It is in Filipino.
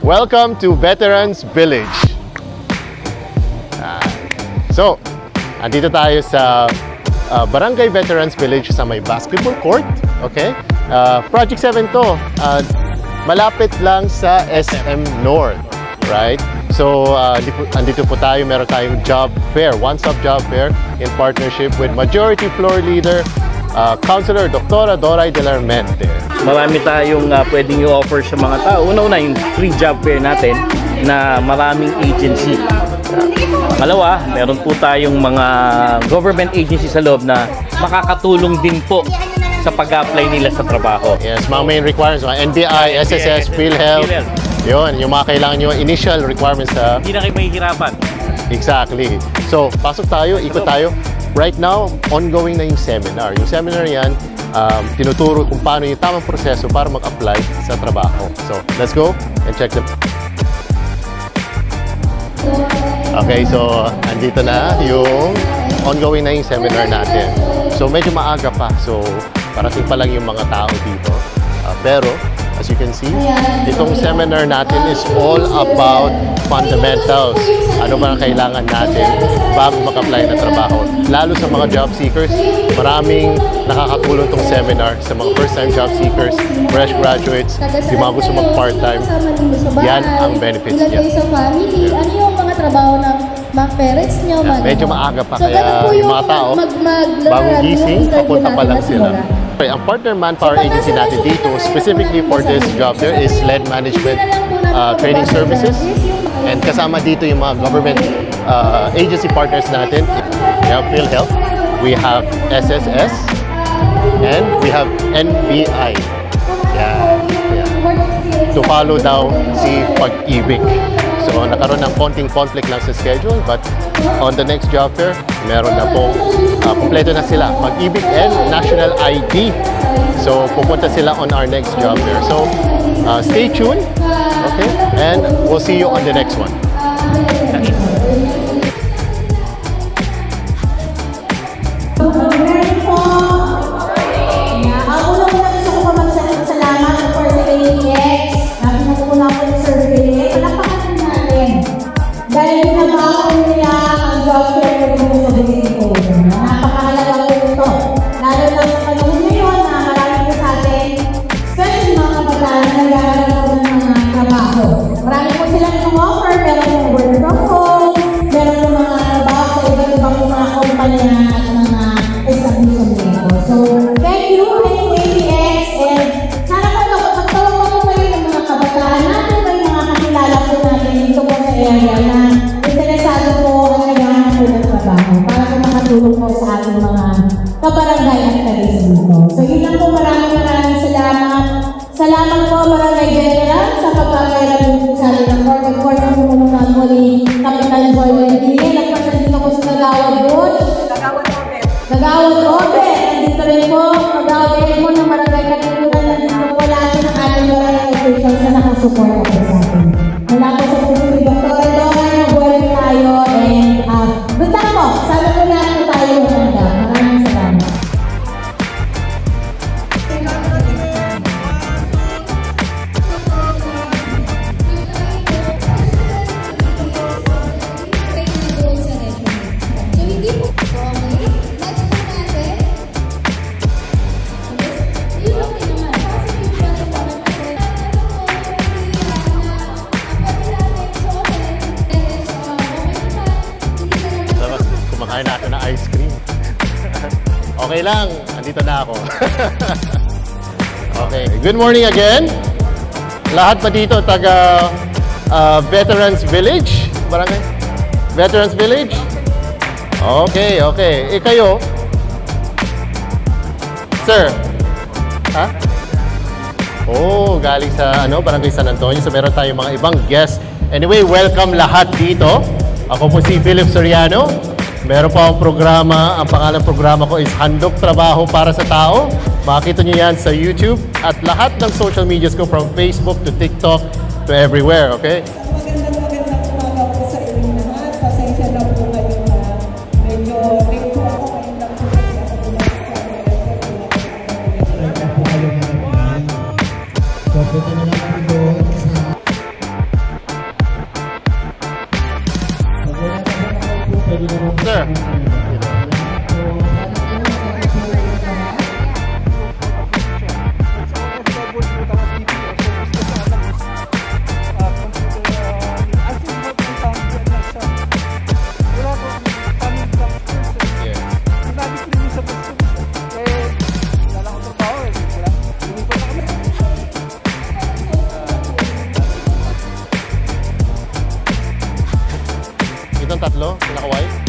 Welcome to Veterans Village. So, andito tayo sa Barangay Veterans Village sa may basketball court. Okay? Project 7 to. Malapit lang sa SM North. Right? So, andito po tayo. Meron tayong job fair, one-stop job fair in partnership with Majority Floor Leader, Councilor Dr. Doray de la Mente. Marami tayong pwedeng i-offer sa mga tao. Una-una yung free job fair natin na maraming agency. Pangalawa, meron po tayong mga government agency sa loob na makakatulong din po sa pag-apply nila sa trabaho. Yes, mga main requirements, mga NBI, SSS, PhilHealth. Yun, yung mga kailangan nyo, initial requirements sa... Hindi na kayo mahihirapan. Exactly. So, pasok tayo, ikot tayo. Right now, ongoing na yung seminar. Yung seminar yan, tinuturo kung paano yung tamang proseso para mag-apply sa trabaho. So, let's go and check them. Okay, so, andito na yung ongoing na yung seminar natin. So, medyo maaga pa. So, parating pa lang yung mga tao dito. Pero, as you can see, itong seminar natin is all about fundamentals. Ano ba ang kailangan natin bago mag-apply na trabaho? Lalo sa mga job seekers, maraming nakakatulong itong seminar sa mga first-time job seekers, fresh graduates, yung mga gusto mag-part-time. Yan ang benefits niya. Ano yung mga trabaho ng mga parents nyo? Medyo maaga pa, kaya yung mga tao, bagong gising, papunta pa lang sila. Okay, ang partner manpower agency natin dito, specifically for this job there, is LED Management Training Services. And kasama dito yung mga government agency partners natin. We have PhilHealth, we have SSS, and we have NBI. Yeah. To follow daw si Pag-ibig. So, nakaroon ng konting conflict lang sa schedule, but on the next job fair, meron na po, kompleto na sila, Pag-ibig and National ID. So, pupunta sila on our next job fair. So, stay tuned, okay? And we'll see you on the next one. Dahil pinag-aakon nila ang job fair na rin sa Basico. Napakahalaga po ito. Lalo na sa panahon ngayon na marami po sa atin, especially mga kabataan na nag-aaral po ng mga trabaho. Marami po silang offer, meron yung work from home, meron yung mga trabaho sa iba't ibang mga kumpanya at mga establishment nito. So, thank you, ATX, and sana po magtawag po kayo ng mga kabataan natin, may mga kakilala po natin dito po sa area na interesado po ang naghahanap po ng trabaho para po makatulong po sa ating mga kabarangay at kalis dito. So yun lang po, maraming salamat. Salamat po Barangay General sa pagkakailan po sa atin ng court. Ang court ng pumuntaan po ni Kapitan Boy Wendy. Nagpasan dito po sa Nagawad Road. Nagawad Robert. Nandito rin po. Nagawad rin po ng Barangay Katipunan. Nandito po lahat ng ating barangay officials na nakasupport po sa atin. Mula po sa Dr. Doray, mabuhay tayo and punta po, sana po lahat po tayo maganda. Maraming salamat. Kumakain natin ng ice cream. Okay lang, andito na ako. Okay, good morning again. Lahat pa dito taga Veterans Village? Barangay? Veterans Village? Okay, okay. Kayo? Sir? Ha? Oh, galing sa Barangay San Antonio. So meron tayong mga ibang guests. Anyway, welcome lahat dito. Ako po si Philip Soriano. Meron pa akong programa. Ang pangalan ng programa ko is Handog Trabaho para sa Tao. Makikita nyo yan sa YouTube at lahat ng social medias ko from Facebook to TikTok to everywhere, okay? Magandang umaga po sa inyong lahat. Pasensya na po kayo na medyo late po ako. Ngayon lang po kasi ako So, punta na lang po doon sa tatlo, pinaka-white.